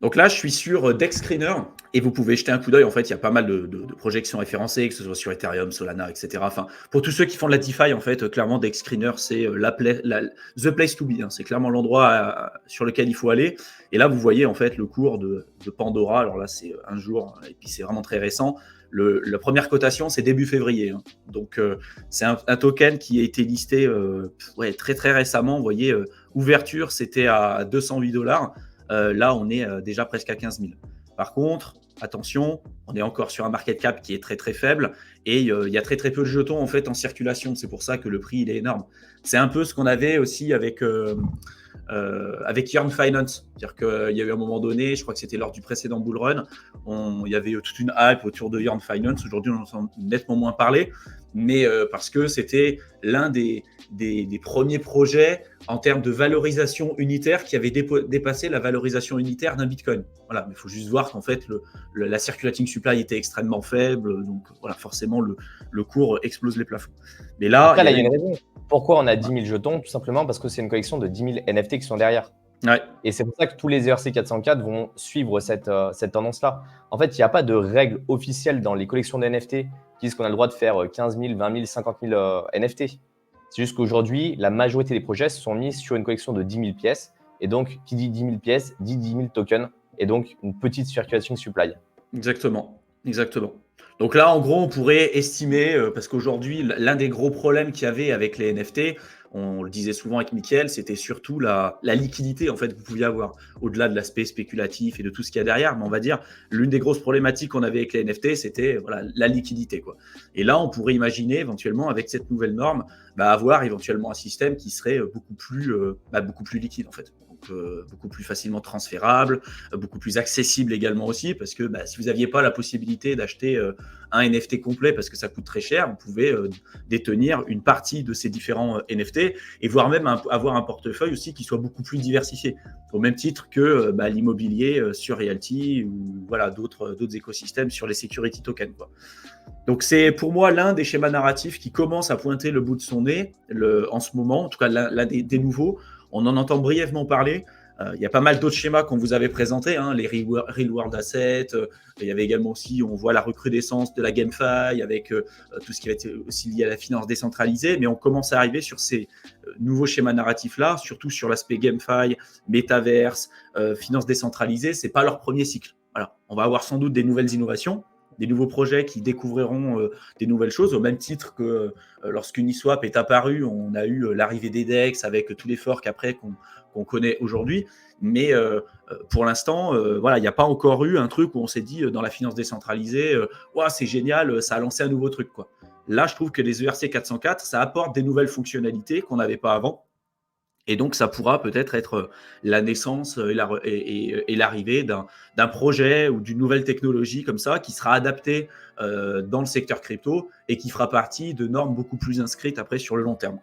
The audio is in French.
Donc là, je suis sur DexScreener et vous pouvez jeter un coup d'œil. En fait, il y a pas mal de projets qui sont référencés, que ce soit sur Ethereum, Solana, etc. Enfin, pour tous ceux qui font de la DeFi, en fait, clairement, DexScreener, c'est the place to be. Hein. C'est clairement l'endroit sur lequel il faut aller. Et là, vous voyez, en fait, le cours de Pandora. Alors là, c'est un jour, et puis c'est vraiment très récent. La première cotation, c'est début février. Hein. Donc, c'est un token qui a été listé très, très récemment. Vous voyez, ouverture, c'était à $208. Là, on est déjà presque à 15 000. Par contre, attention, on est encore sur un market cap qui est très très faible et il y a très très peu de jetons en fait en circulation. C'est pour ça que le prix il est énorme. C'est un peu ce qu'on avait aussi avec Yearn Finance. C'est-à-dire qu'il y a eu un moment donné, je crois que c'était lors du précédent bull run, il y avait toute une hype autour de Yearn Finance. Aujourd'hui, on en entend nettement moins parler, mais parce que c'était l'un des premiers projets en termes de valorisation unitaire qui avait dépassé la valorisation unitaire d'un Bitcoin. Voilà, mais il faut juste voir qu'en fait, la circulating supply était extrêmement faible, donc voilà, forcément, le cours explose les plafonds. Mais là, Après, là, il y a une raison. Pourquoi on a 10 000 jetons? Tout simplement parce que c'est une collection de 10 000 NFT qui sont derrière. Ouais. Et c'est pour ça que tous les ERC 404 vont suivre cette tendance-là. En fait, il n'y a pas de règle officielle dans les collections de NFT qui disent qu'on a le droit de faire 15 000, 20 000, 50 000 NFT. C'est juste qu'aujourd'hui, la majorité des projets se sont mis sur une collection de 10 000 pièces. Et donc, qui dit 10 000 pièces, dit 10 000 tokens. Et donc, une petite circulation supply. Exactement. Donc là, en gros, on pourrait estimer, parce qu'aujourd'hui, l'un des gros problèmes qu'il y avait avec les NFT, on le disait souvent avec Mickaël, c'était surtout la liquidité en fait, que vous pouviez avoir, au-delà de l'aspect spéculatif et de tout ce qu'il y a derrière. Mais on va dire, l'une des grosses problématiques qu'on avait avec les NFT, c'était voilà, la liquidité. Quoi. Et là, on pourrait imaginer éventuellement, avec cette nouvelle norme, avoir éventuellement un système qui serait beaucoup plus liquide en fait. Beaucoup plus facilement transférable, beaucoup plus accessible également aussi, parce que si vous n'aviez pas la possibilité d'acheter un NFT complet parce que ça coûte très cher, vous pouvez détenir une partie de ces différents NFT et voire même avoir un portefeuille aussi qui soit beaucoup plus diversifié, au même titre que l'immobilier sur Realty ou voilà, d'autres écosystèmes sur les security tokens. Quoi. Donc c'est pour moi l'un des schémas narratifs qui commence à pointer le bout de son nez en ce moment, en tout cas l'un des nouveaux. On en entend brièvement parler. Il y a pas mal d'autres schémas qu'on vous avait présentés, hein, les real world assets. Il y avait également aussi, on voit la recrudescence de la GameFi avec tout ce qui va être aussi lié à la finance décentralisée. Mais on commence à arriver sur ces nouveaux schémas narratifs-là, surtout sur l'aspect GameFi, métaverse, finance décentralisée. C'est pas leur premier cycle. Voilà. On va avoir sans doute des nouvelles innovations, des nouveaux projets qui découvriront des nouvelles choses, au même titre que lorsqu'Uniswap est apparu, on a eu l'arrivée des DEX avec tous les forks après qu'on connaît aujourd'hui. Mais pour l'instant, voilà, il n'y a pas encore eu un truc où on s'est dit dans la finance décentralisée, c'est génial, ça a lancé un nouveau truc. Quoi. Là, je trouve que les ERC 404, ça apporte des nouvelles fonctionnalités qu'on n'avait pas avant. Et donc, ça pourra peut-être être la naissance et l'arrivée d'un projet ou d'une nouvelle technologie comme ça qui sera adaptée dans le secteur crypto et qui fera partie de normes beaucoup plus inscrites après sur le long terme.